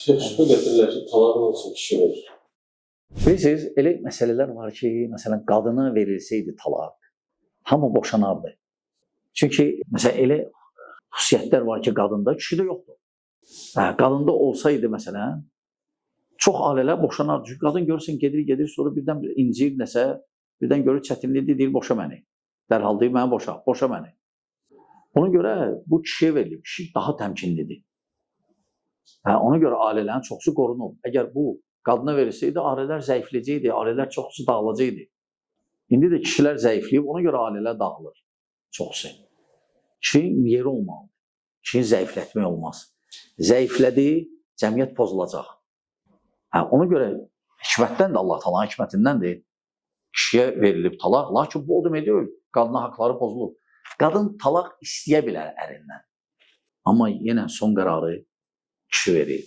Şübhə gətirirlər ki, talağın olsun kişi verir. Bilirsiniz, elə məsələlər var ki, məsələn, qadına verilsəydi talaq, hamı boşanardı. Çünki, məsələn, elə xüsusiyyətlər var ki, qadında, kişidə yoxdur. Qadında olsaydı, məsələn, çox ailələr boşanardı. Çünki qadın görürsən, gedir, sonra birdən incir nəsə, birdən görür çətinlikdir, deyir, boşa məni. Dərhal deyir, məni boşa məni. Ona görə bu kişiyə verilir, kişi daha təmkinlidir. Ona görə ailələrin çoxsu qorunub. Əgər bu qadına verilsəydi, ailələr zəifləyəcəkdi, ailələr çoxsu dağılacaqdı. İndi də kişilər zəifləyib, ona görə ailələr dağılır çoxsu. Kişinin yeri olmalıdır. Kişini zəiflətmək olmaz. Zəiflədi, cəmiyyət pozulacaq. Ona görə hikmətdən də, Allah Taala'nın hikmətindəndir, kişiyə verilib talaq. Lakin bu o demək deyil, qadına haqları pozulur. Qadın talaq istəyə bilər ərindən. Amma yenə son qərarı kişi verir.